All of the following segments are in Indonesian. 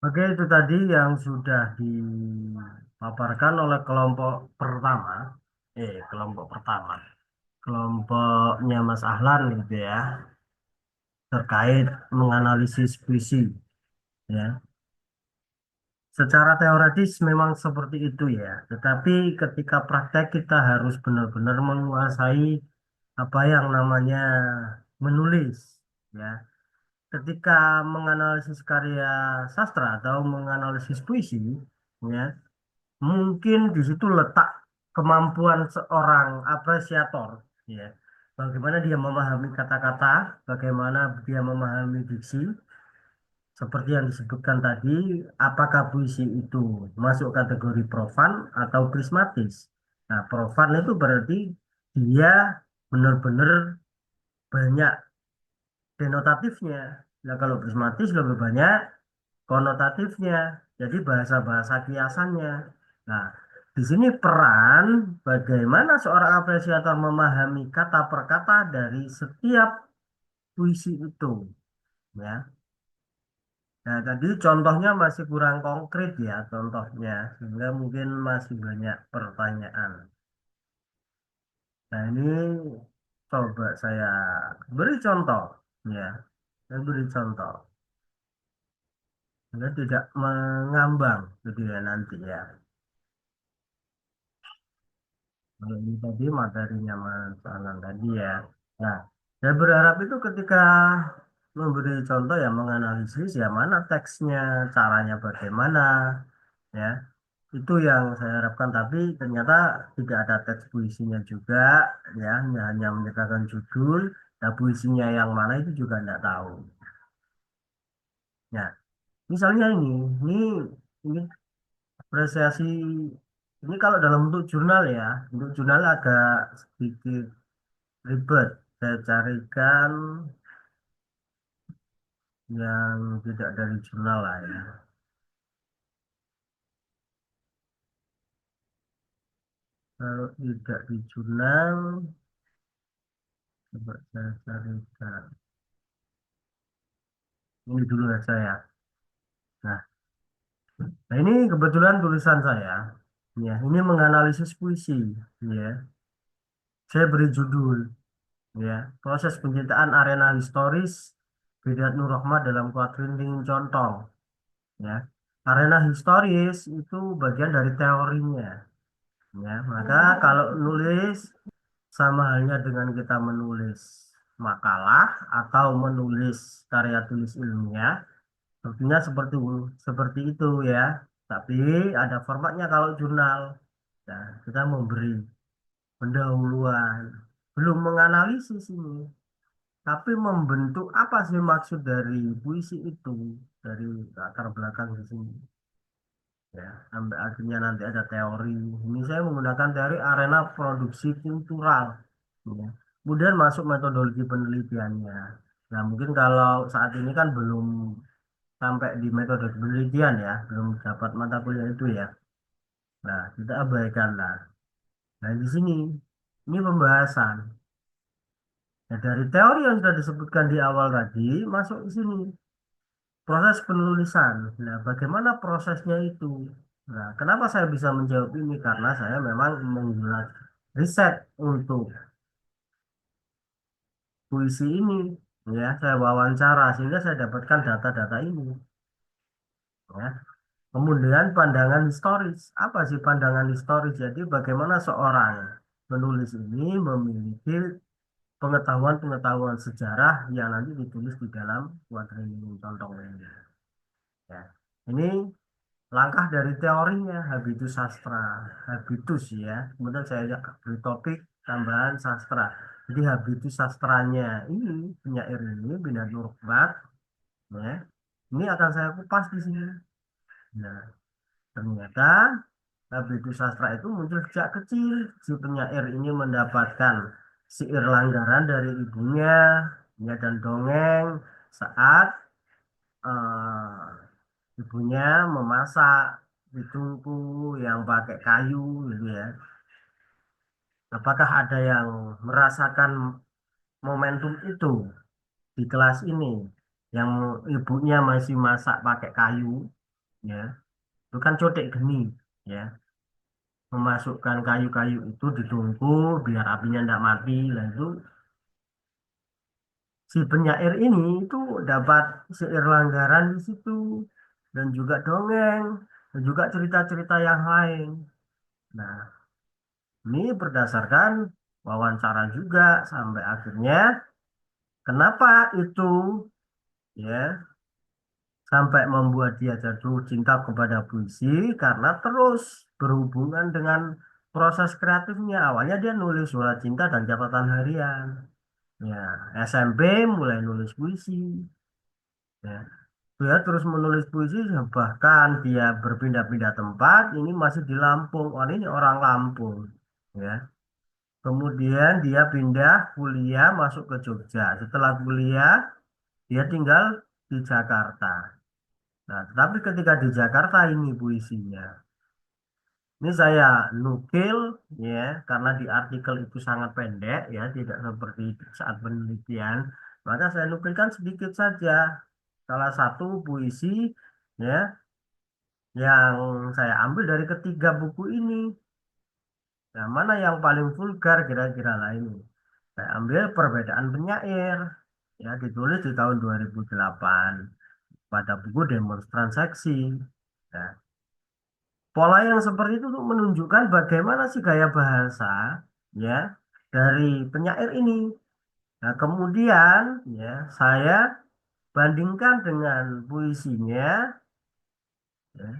Oke, itu tadi yang sudah dipaparkan oleh kelompok pertama. Kelompok pertama. Kelompoknya Mas Ahlan gitu ya, terkait menganalisis puisi ya. Secara teoretis memang seperti itu ya, tetapi ketika praktek kita harus benar-benar menguasai apa yang namanya menulis ya. Ketika menganalisis karya sastra atau menganalisis puisi ya, mungkin di situ letak kemampuan seorang apresiator, ya. Bagaimana dia memahami kata-kata, bagaimana dia memahami diksi, seperti yang disebutkan tadi, apakah puisi itu masuk kategori profan atau prismatis. Nah, profan itu berarti dia benar-benar banyak denotatifnya. Nah, kalau prismatis lebih banyak konotatifnya, jadi bahasa-bahasa kiasannya. Nah, di sini peran bagaimana seorang apresiator memahami kata per kata dari setiap puisi itu, ya. Nah, tadi contohnya masih kurang konkret ya contohnya, sehingga mungkin masih banyak pertanyaan. Nah, ini coba saya beri contoh, ya. Saya beri contoh, sehingga tidak mengambang, gitu ya nanti ya. Kalau ini tadi materinya Mas Anang tadi ya. Nah, saya berharap itu ketika memberi contoh ya menganalisis ya mana teksnya, caranya bagaimana ya. Itu yang saya harapkan tapi ternyata tidak ada teks puisinya juga ya, hanya menyertakan judul. Nah, puisinya yang mana itu juga tidak tahu. Ya, misalnya ini apresiasi ini kalau dalam bentuk jurnal ya, untuk jurnal agak sedikit ribet. Saya carikan yang tidak dari jurnal lah ya. Kalau tidak di jurnal, coba saya carikan. Ini dulu ya saya. Nah, ini kebetulan tulisan saya. Ya, ini menganalisis puisi. Ya, saya beri judul. Ya, proses penciptaan arena historis Bediat Nur Rahmat dalam kuadrin Ringin Contong. Ya, arena historis itu bagian dari teorinya. Ya, maka kalau nulis sama halnya dengan kita menulis makalah atau menulis karya tulis ilmiah, tentunya seperti itu ya. Tapi ada formatnya kalau jurnal. Nah, kita memberi pendahuluan, belum menganalisis ini, tapi membentuk apa sih maksud dari puisi itu, dari latar belakang di sini. Ya, sampai akhirnya nanti ada teori. Ini saya menggunakan teori arena produksi kultural. Ya. Kemudian masuk metodologi penelitiannya. Nah, mungkin kalau saat ini kan belum sampai di metode penelitian ya, belum dapat mata kuliah itu ya. Nah, kita abaikan lah. Nah, di sini ini pembahasan. Nah, dari teori yang sudah disebutkan di awal tadi, masuk ke sini proses penulisan. Nah, bagaimana prosesnya itu? Nah, kenapa saya bisa menjawab ini? Karena saya memang menggunakan riset untuk puisi ini. Ya, saya wawancara sehingga saya dapatkan data-data ini. Ya. Kemudian pandangan historis. Apa sih pandangan historis? Jadi bagaimana seorang penulis ini memiliki pengetahuan-pengetahuan sejarah yang nanti ditulis di dalam kuadrin Tontong ini. Ya. Ini langkah dari teorinya habitus sastra, habitus ya. Kemudian saya beri topik tambahan sastra. Jadi habitus sastranya ini penyair ini Bina Nurbat, ya. Ini akan saya kupas di sini. Nah, ternyata habitus sastra itu muncul sejak kecil. Si penyair ini mendapatkan syair langgaran dari ibunya, ya dan dongeng saat ibunya memasak di tungku yang pakai kayu gitu ya. Apakah ada yang merasakan momentum itu di kelas ini yang ibunya masih masak pakai kayu? ya. Itu kan cotek geni, ya. Memasukkan kayu-kayu itu ditungku biar apinya tidak mati. Lah itu si penyair ini itu dapat syair langgaran di situ dan juga dongeng dan juga cerita-cerita yang lain. Nah, ini berdasarkan wawancara juga sampai akhirnya kenapa itu ya sampai membuat dia jatuh cinta kepada puisi karena terus berhubungan dengan proses kreatifnya. Awalnya dia nulis surat cinta dan catatan harian. Ya, SMP mulai nulis puisi. Ya, dia terus menulis puisi bahkan dia berpindah-pindah tempat. Ini masih di Lampung. Oh, ini orang Lampung. Ya. Kemudian dia pindah kuliah masuk ke Jogja. Setelah kuliah dia tinggal di Jakarta. Nah, tetapi ketika di Jakarta ini puisinya, ini saya nukil ya, karena di artikel itu sangat pendek ya, tidak seperti saat penelitian, maka saya nukilkan sedikit saja. Salah satu puisi ya yang saya ambil dari ketiga buku ini. Nah, mana yang paling vulgar kira-kira lah ini? Saya ambil perbedaan penyair ya ditulis di tahun 2008 pada buku Demonstran Seksi. Nah, pola yang seperti itu untuk menunjukkan bagaimana sih gaya bahasa ya dari penyair ini. Nah, kemudian ya saya bandingkan dengan puisinya ya,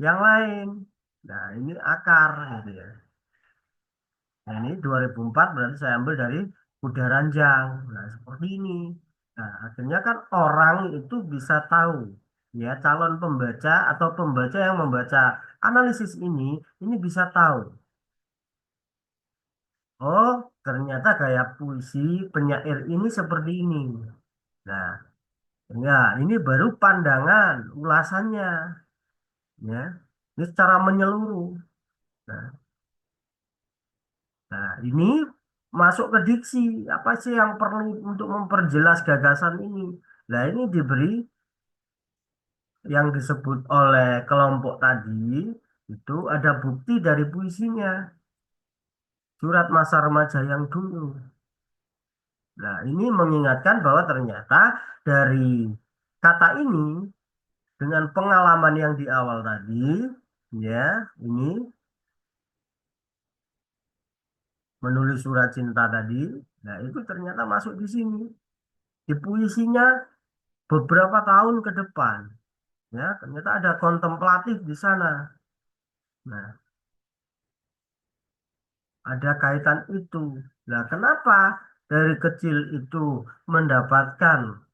yang lain. Nah, ini akar gitu ya. Nah, ini 2004 berarti saya ambil dari Kuda Ranjang. Nah, seperti ini. Nah, akhirnya kan orang itu bisa tahu ya calon pembaca atau pembaca yang membaca analisis ini bisa tahu. Oh, ternyata gaya puisi penyair ini seperti ini. Nah, ya ini baru pandangan ulasannya, ya. Ini secara menyeluruh. Nah, ini masuk ke diksi. Apa sih yang perlu untuk memperjelas gagasan ini? Nah, ini diberi yang disebut oleh kelompok tadi itu ada bukti dari puisinya, surat masa remaja yang dulu. Nah, ini mengingatkan bahwa ternyata dari kata ini dengan pengalaman yang di awal tadi, ya, ini menulis surat cinta tadi, nah itu ternyata masuk di sini. Di puisinya beberapa tahun ke depan, ya, ternyata ada kontemplatif di sana. Nah, ada kaitan itu. Nah, kenapa dari kecil itu mendapatkan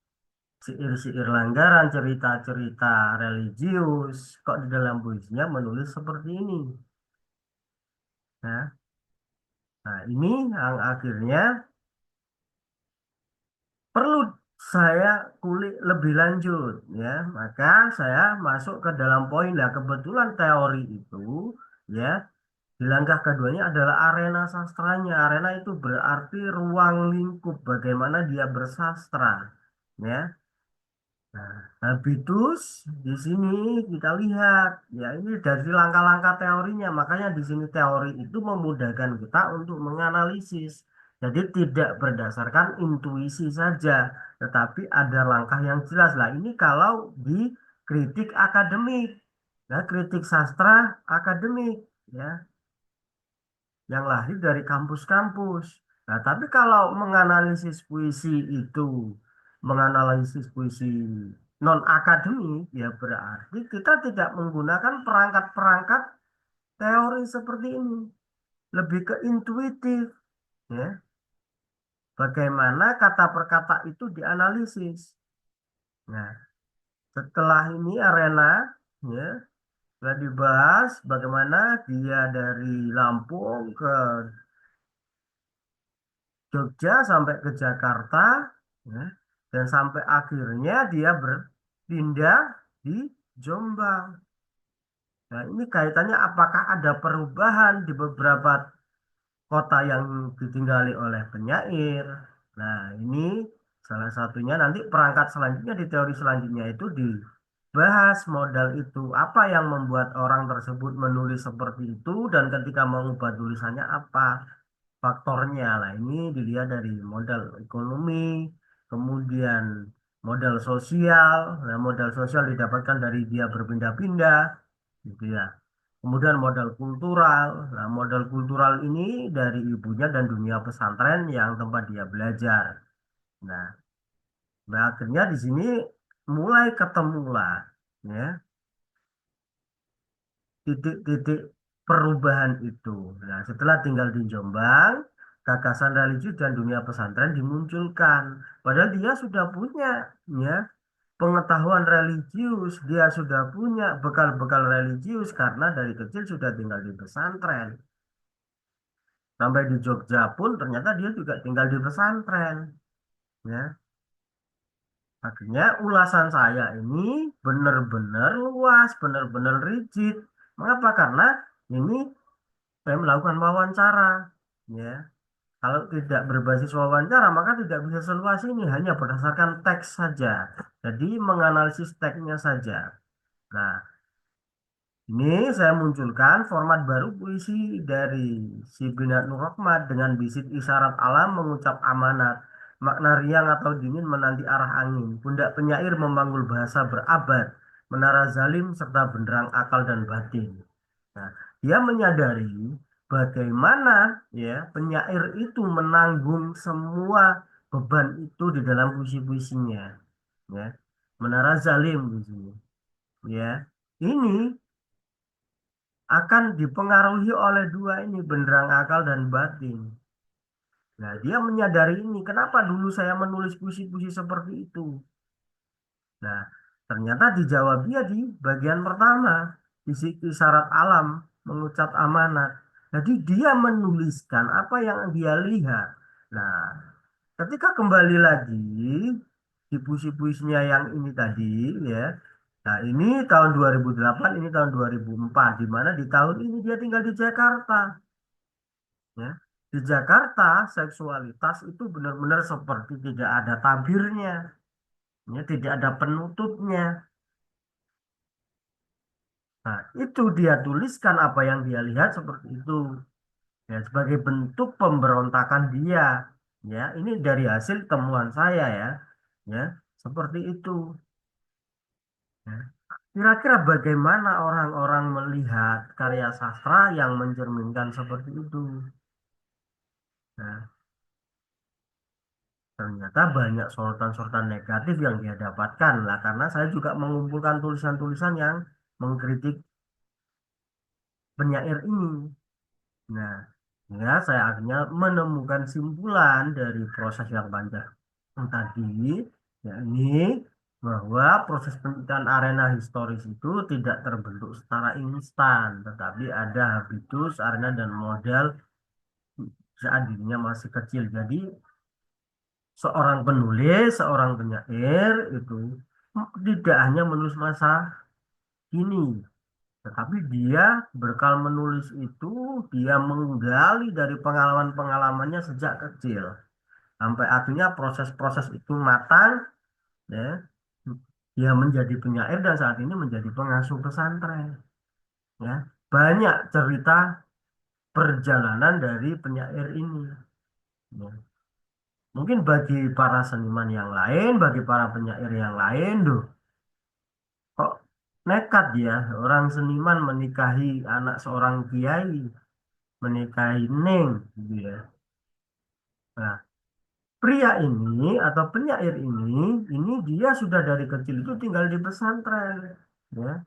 syair-syair langgaran, cerita-cerita religius, kok di dalam puisinya menulis seperti ini? Nah, ini yang akhirnya perlu saya kulik lebih lanjut ya. Maka saya masuk ke dalam poin. Nah, kebetulan teori itu ya di langkah keduanya adalah arena sastranya. Arena itu berarti ruang lingkup bagaimana dia bersastra ya. Nah, habitus di sini kita lihat ya ini dari langkah-langkah teorinya. Makanya di sini teori itu memudahkan kita untuk menganalisis. Jadi tidak berdasarkan intuisi saja, tetapi ada langkah yang jelas. Lah ini kalau di kritik akademik, ya kritik sastra akademik, ya yang lahir dari kampus-kampus. Nah, tapi kalau menganalisis puisi itu, menganalisis puisi non-akademik, ya berarti kita tidak menggunakan perangkat-perangkat teori seperti ini. Lebih ke intuitif, ya. Bagaimana kata per kata itu dianalisis. Nah, setelah ini arena, ya, sudah dibahas bagaimana dia dari Lampung ke Jogja sampai ke Jakarta, ya, dan sampai akhirnya dia berpindah di Jombang. Nah, ini kaitannya apakah ada perubahan di beberapa kota yang ditinggali oleh penyair. Nah, ini salah satunya nanti perangkat selanjutnya di teori selanjutnya itu di bahas modal itu, apa yang membuat orang tersebut menulis seperti itu, dan ketika mengubah tulisannya apa faktornya. Nah, ini dilihat dari modal ekonomi, kemudian modal sosial. Nah, modal sosial didapatkan dari dia berpindah-pindah, gitu ya. Kemudian modal kultural. Nah, modal kultural ini dari ibunya dan dunia pesantren yang tempat dia belajar. Nah, akhirnya di sini mulai ketemulah ya titik-titik perubahan itu. Nah, setelah tinggal di Jombang, gagasan religius dan dunia pesantren dimunculkan. Padahal dia sudah punya ya pengetahuan religius, dia sudah punya bekal-bekal religius karena dari kecil sudah tinggal di pesantren. Sampai di Jogja pun ternyata dia juga tinggal di pesantren. Ya, akhirnya ulasan saya ini benar-benar luas, benar-benar rigid. Mengapa? Karena ini saya melakukan wawancara. Ya, kalau tidak berbasis wawancara, maka tidak bisa seluas ini, hanya berdasarkan teks saja. Jadi menganalisis teksnya saja. Nah, ini saya munculkan format baru puisi dari si Binat Nur Rahmat dengan bisit isyarat alam mengucap amanat. Makna riang atau dingin menanti arah angin. Pundak penyair memanggul bahasa berabad. Menara zalim serta benderang akal dan batin. Nah, dia menyadari bagaimana ya penyair itu menanggung semua beban itu di dalam puisi-puisinya. Ya, Menara zalim di sini. Ya, ini akan dipengaruhi oleh dua ini, benderang akal dan batin. Nah, dia menyadari ini. Kenapa dulu saya menulis puisi-puisi seperti itu? Nah, ternyata dijawab dia di bagian pertama, isi isyarat alam, mengucap amanat. Jadi dia menuliskan apa yang dia lihat. Nah, ketika kembali lagi di puisi-puisinya yang ini tadi, ya. Nah, ini tahun 2008, ini tahun 2004, di mana di tahun ini dia tinggal di Jakarta. Ya. Di Jakarta, seksualitas itu benar-benar seperti tidak ada tabirnya, ya, tidak ada penutupnya. Nah, itu dia tuliskan apa yang dia lihat seperti itu. Ya, sebagai bentuk pemberontakan dia. Ya, ini dari hasil temuan saya ya. Ya, seperti itu. Ya. Kira-kira bagaimana orang-orang melihat karya sastra yang mencerminkan seperti itu? Nah, ternyata banyak sorotan-sorotan negatif yang dia dapatkan lah karena saya juga mengumpulkan tulisan-tulisan yang mengkritik penyair ini. Nah, ya saya akhirnya menemukan simpulan dari proses yang panjang tadi, yakni bahwa proses penciptaan arena historis itu tidak terbentuk secara instan, tetapi ada habitus, arena, dan model saat dirinya masih kecil. Jadi, seorang penulis, seorang penyair itu tidak hanya menulis masa kini, tetapi dia berkal menulis itu, dia menggali dari pengalaman-pengalamannya sejak kecil. Sampai akhirnya proses-proses itu matang, ya. Dia menjadi penyair dan saat ini menjadi pengasuh pesantren. Ya. Banyak cerita perjalanan dari penyair ini. Ya. Mungkin bagi para seniman yang lain, bagi para penyair yang lain, duh, kok nekat ya orang seniman menikahi anak seorang kiai, menikahi Neng, gitu ya. Nah, pria ini atau penyair ini dia sudah dari kecil itu tinggal di pesantren, ya.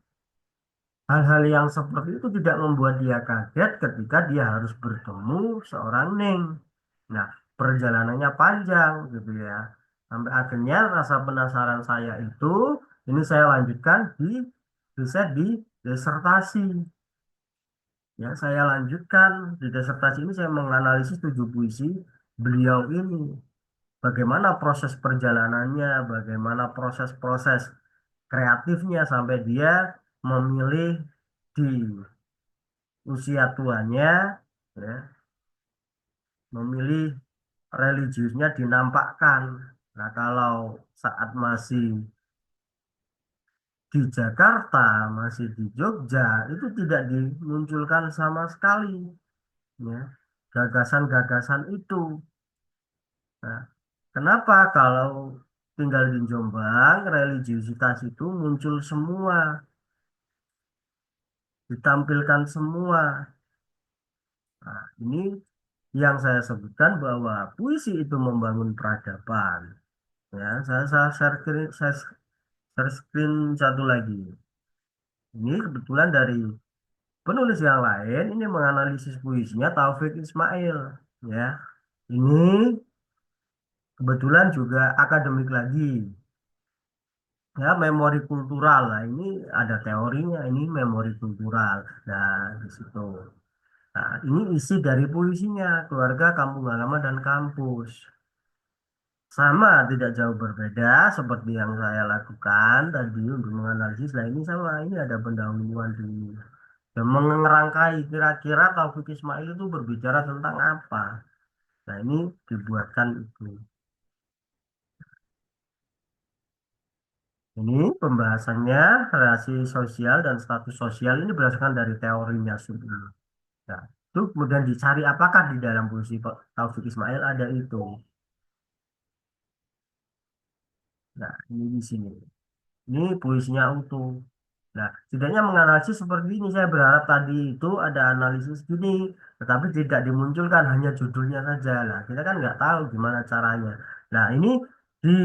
Hal-hal yang seperti itu tidak membuat dia kaget ketika dia harus bertemu seorang Neng. Nah, perjalanannya panjang gitu ya. Sampai akhirnya rasa penasaran saya itu ini saya lanjutkan di riset di disertasi. Ya, saya lanjutkan di disertasi ini saya menganalisis 7 puisi beliau ini. Bagaimana proses perjalanannya, bagaimana proses-proses kreatifnya sampai dia memilih di usia tuanya, ya, memilih religiusnya dinampakkan. Nah, kalau saat masih di Jakarta, masih di Jogja, itu tidak dimunculkan sama sekali, ya, gagasan-gagasan itu. Nah, kenapa kalau tinggal di Jombang, religiusitas itu muncul semua, ditampilkan semua. Nah, ini yang saya sebutkan bahwa puisi itu membangun peradaban. Ya, saya share screen satu lagi. Ini kebetulan dari penulis yang lain ini menganalisis puisinya Taufik Ismail. Ya, ini kebetulan juga akademik lagi. Ya, memori kultural lah. Ini ada teorinya. Ini memori kultural. Nah, di situ. Nah, ini isi dari puisinya keluarga kampung halaman dan kampus. Sama, tidak jauh berbeda seperti yang saya lakukan tadi untuk menganalisis. Nah, ini sama, ini ada pendahuluan dulu. Dan mengerangkai kira-kira Taufik Ismail itu berbicara tentang apa. Nah, ini dibuatkan itu. Ini pembahasannya relasi sosial dan status sosial ini berdasarkan dari teorinya Sudin. Nah, itu kemudian dicari apakah di dalam puisi Taufik Ismail ada itu. Nah, ini di sini. Ini puisinya utuh. Nah, setidaknya menganalisis seperti ini, saya berharap tadi itu ada analisis gini, tetapi tidak dimunculkan hanya judulnya saja. Nah, kita kan nggak tahu gimana caranya. Nah, ini di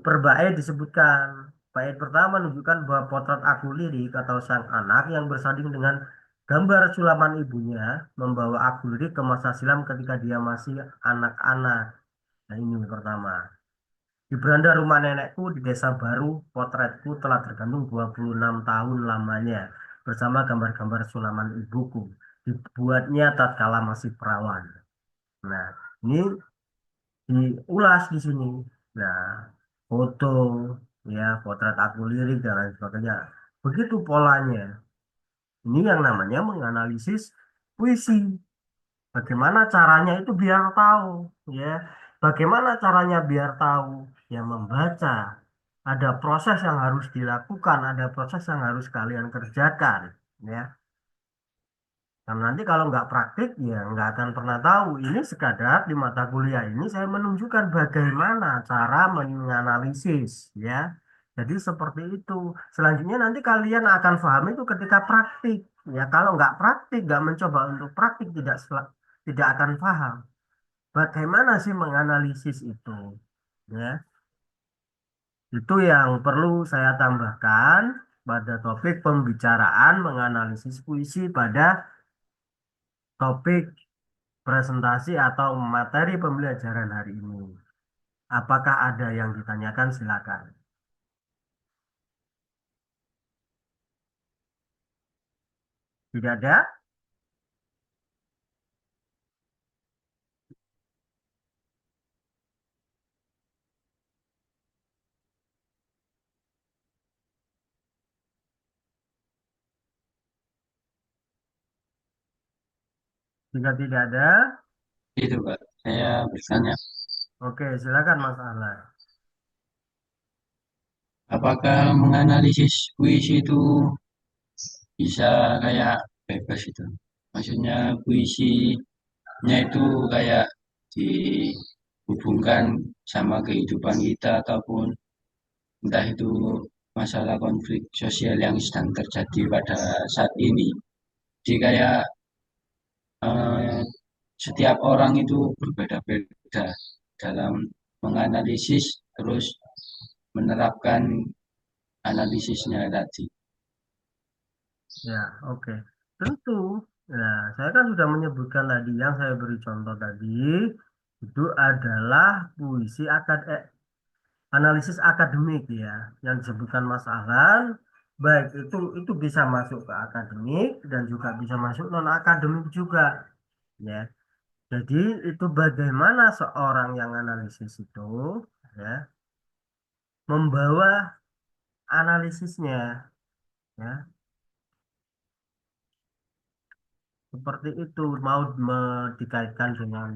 perbait disebutkan. Bait pertama menunjukkan bahwa potret aku lirik atau sang anak yang bersanding dengan gambar sulaman ibunya membawa aku lirik ke masa silam ketika dia masih anak-anak. Nah, ini pertama. Di beranda rumah nenekku di Desa Baru, potretku telah tergantung 26 tahun lamanya bersama gambar-gambar sulaman ibuku. Dibuatnya tatkala masih perawan. Nah, ini diulas di sini. Nah, foto, ya, potret aku lirik dan lain sebagainya. Begitu polanya. Ini yang namanya menganalisis puisi. Bagaimana caranya itu biar tahu, ya. Bagaimana caranya biar tahu? Ya membaca. Ada proses yang harus dilakukan, ada proses yang harus kalian kerjakan, ya. Karena nanti kalau nggak praktik, ya nggak akan pernah tahu. Ini sekadar di mata kuliah ini saya menunjukkan bagaimana cara menganalisis, ya. Jadi seperti itu. Selanjutnya nanti kalian akan paham itu ketika praktik. Ya, kalau nggak praktik, nggak mencoba untuk praktik, tidak akan paham. Bagaimana sih menganalisis itu? Ya, itu yang perlu saya tambahkan pada topik pembicaraan menganalisis puisi pada topik presentasi atau materi pembelajaran hari ini. Apakah ada yang ditanyakan? Silakan. Tidak ada? Jika tidak ada, Itu Pak, saya bertanya, oke, silakan Mas Ahlan. apakah menganalisis puisi itu bisa kayak bebas itu? Maksudnya puisinya itu kayak dihubungkan sama kehidupan kita ataupun entah itu masalah konflik sosial yang sedang terjadi pada saat ini. Jadi kayak eh, setiap orang itu berbeda-beda dalam menganalisis terus menerapkan analisisnya tadi. Ya, oke. Tentu. Nah, saya kan sudah menyebutkan tadi yang saya beri contoh tadi itu adalah puisi analisis akademik ya yang disebutkan Mas Ahlan. Baik itu bisa masuk ke akademik dan juga bisa masuk non akademik juga ya. Jadi itu bagaimana seorang yang analisis itu ya membawa analisisnya ya seperti itu mau dikaitkan dengan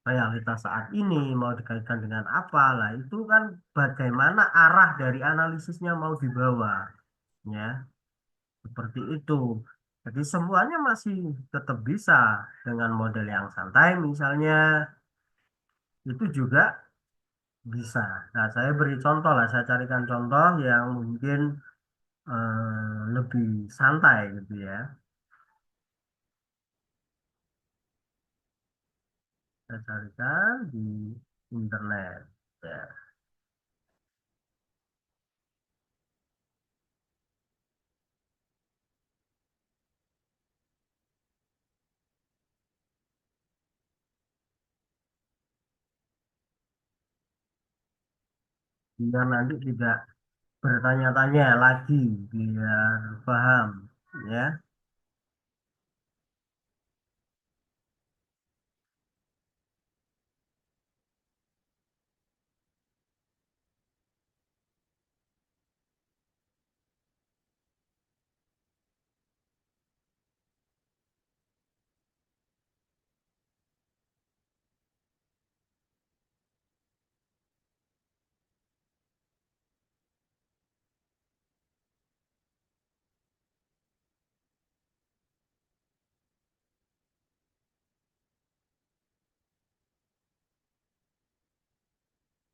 realitas saat ini, mau dikaitkan dengan apa lah, itu kan bagaimana arah dari analisisnya mau dibawa, ya, seperti itu. Jadi semuanya masih tetap bisa dengan model yang santai, misalnya itu juga bisa. Nah, saya beri contoh lah, saya carikan contoh yang mungkin lebih santai gitu ya. Saya carikan di internet. Ya. Biar nanti tidak bertanya-tanya lagi, biar paham. Ya.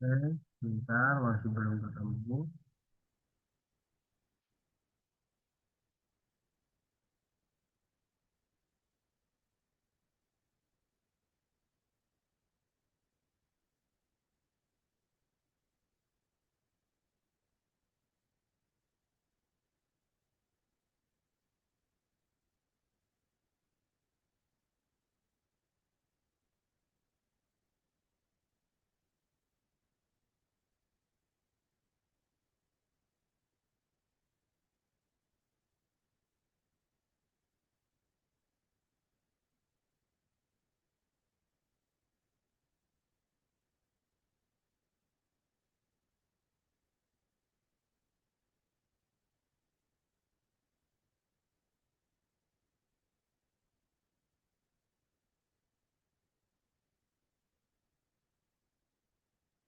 Oke, sebentar, masih belum ketemu.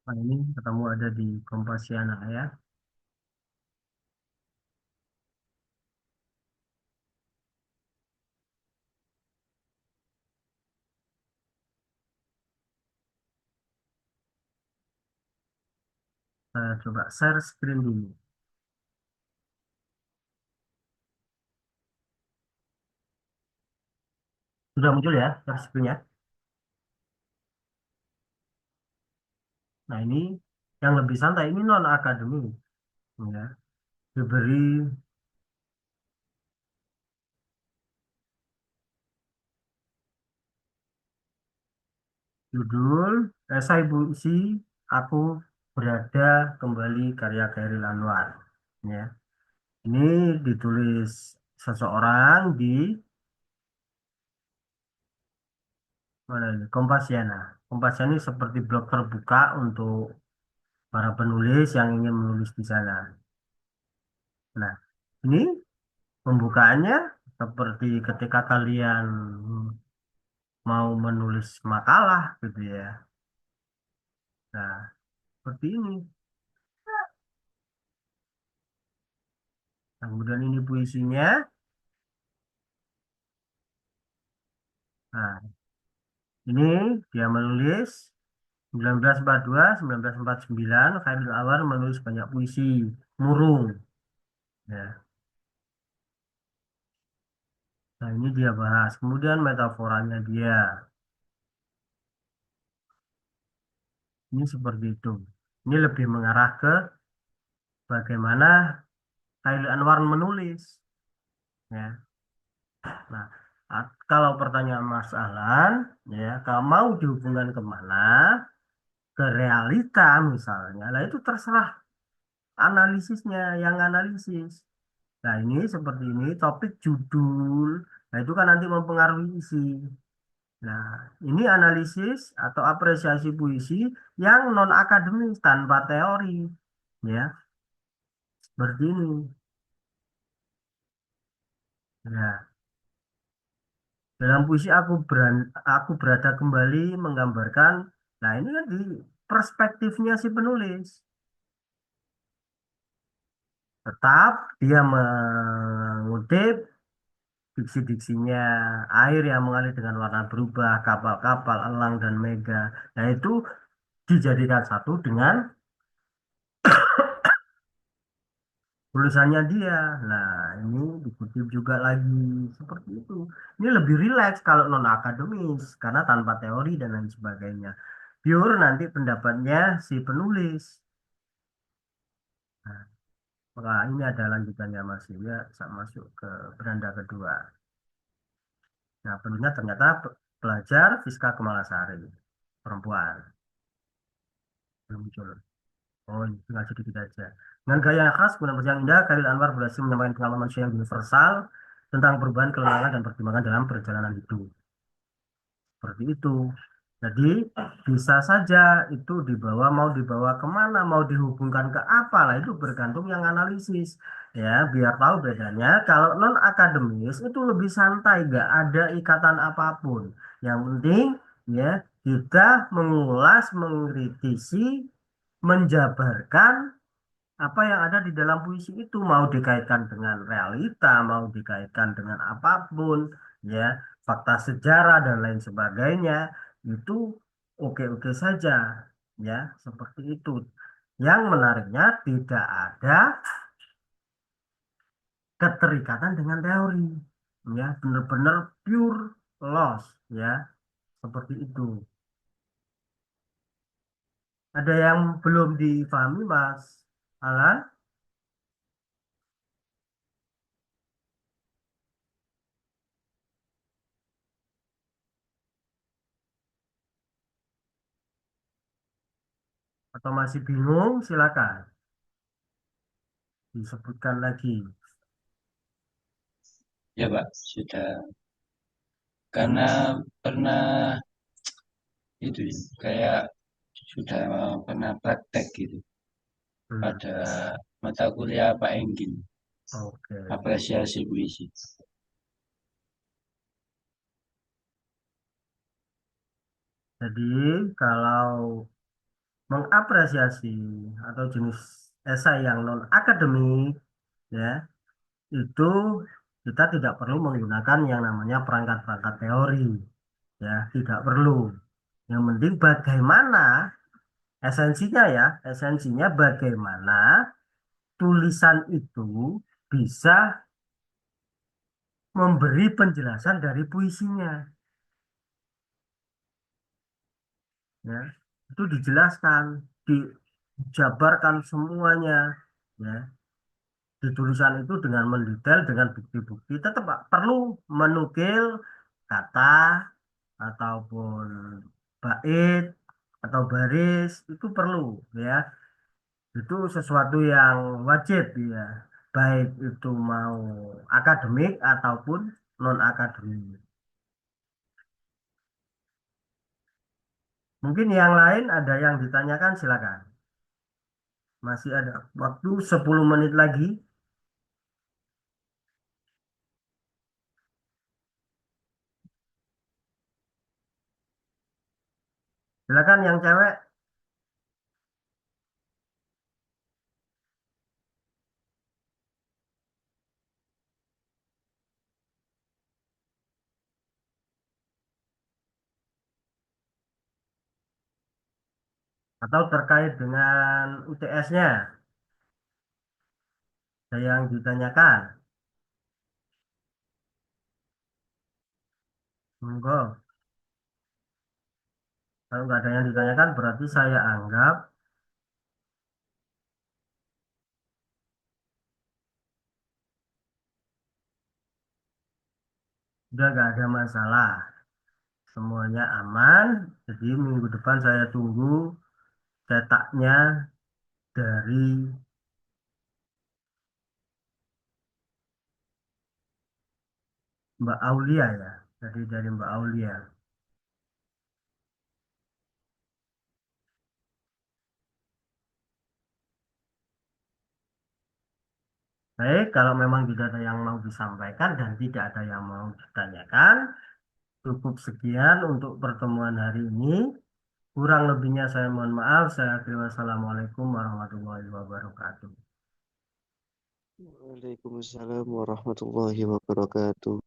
Nah, ini ketemu ada di Kompasiana ya. Saya coba share screen dulu. Sudah muncul ya share screen-nya. Nah, ini yang lebih santai, ini non akademik ya. Diberi judul esai puisi Aku Berada Kembali karya Khairil Anwar. Ya. Ini ditulis seseorang di mana ini? Kompasiana. Kompasiana ini seperti blog terbuka untuk para penulis yang ingin menulis di sana. Nah, ini pembukaannya seperti ketika kalian mau menulis makalah gitu ya. Nah, seperti ini. Nah, kemudian ini puisinya. Nah, ini dia menulis 1942, 1949, Khairil Anwar menulis banyak puisi, murung. Ya. Nah, ini dia bahas. Kemudian metaforanya dia. Ini seperti itu. Ini lebih mengarah ke bagaimana Khairil Anwar menulis. Ya. Nah, kalau pertanyaan Mas Alan, ya, kalau mau dihubungkan kemana, ke realita misalnya, lah itu terserah analisisnya, yang analisis. Nah, ini seperti ini, topik judul, nah itu kan nanti mempengaruhi isi. Nah, ini analisis atau apresiasi puisi yang non akademis tanpa teori, ya, seperti ini. Ya, Dalam puisi aku berada kembali menggambarkan. Nah, ini kan di perspektifnya si penulis. Tetap dia mengutip diksi-diksinya, air yang mengalir dengan warna berubah, kapal-kapal, elang dan mega. Nah, itu dijadikan satu dengan tulisannya dia. Nah, ini dikutip juga lagi seperti itu. Ini lebih rileks kalau non akademis karena tanpa teori dan lain sebagainya. Pure nanti pendapatnya si penulis. Nah, maka ini ada lanjutannya Mas ya, masuk ke beranda kedua. Nah, penulisnya ternyata pelajar Fiska Kemalasari, perempuan, belum muncul. Oh, ini tinggal sedikit aja. Dengan gaya yang khas, guna yang indah, Khairil Anwar berhasil menyampaikan pengalaman manusia yang universal tentang perubahan, kelelahan, dan pertimbangan dalam perjalanan hidup. Seperti itu. Jadi, bisa saja itu dibawa, mau dibawa kemana, mau dihubungkan ke apa, lah itu bergantung yang analisis. Ya, biar tahu bedanya. Kalau non-akademis itu lebih santai, nggak ada ikatan apapun. Yang penting, ya, kita mengulas, mengkritisi, menjabarkan apa yang ada di dalam puisi itu mau dikaitkan dengan realita, mau dikaitkan dengan apapun, ya, fakta sejarah dan lain sebagainya, itu oke-oke saja, ya, seperti itu. Yang menariknya tidak ada keterikatan dengan teori, ya, benar-benar pure loss, ya, seperti itu. Ada yang belum difahami, Mas Alan? Atau masih bingung? Silakan disebutkan lagi. Ya Pak, sudah. Karena pernah itu ya, kayak sudah pernah praktek gitu Hmm. pada mata kuliah Pak Engkin, Oke, apresiasi puisi. jadi kalau mengapresiasi atau jenis esai yang non akademik, ya, itu kita tidak perlu menggunakan yang namanya perangkat-perangkat teori, ya, tidak perlu. Yang penting bagaimana esensinya, ya, esensinya bagaimana tulisan itu bisa memberi penjelasan dari puisinya, ya, itu dijelaskan, dijabarkan semuanya, ya, di tulisan itu dengan mendetail dengan bukti-bukti tetap Pak, perlu menukil kata ataupun bait atau baris itu perlu, ya, itu sesuatu yang wajib, ya, baik itu mau akademik ataupun non akademik. Mungkin yang lain ada yang ditanyakan, silakan, masih ada waktu 10 menit lagi. Silakan yang cewek atau terkait dengan UTS-nya. Ada yang ditanyakan? Monggo. Kalau nggak ada yang ditanyakan, berarti saya anggap udah nggak ada masalah. Semuanya aman. Jadi minggu depan saya tunggu cetaknya dari Mbak Aulia, ya. Jadi dari Mbak Aulia. Baik, kalau memang tidak ada yang mau disampaikan dan tidak ada yang mau ditanyakan, Cukup sekian untuk pertemuan hari ini. Kurang lebihnya saya mohon maaf. Saya akhiri wassalamualaikum warahmatullahi wabarakatuh. Waalaikumsalam warahmatullahi wabarakatuh.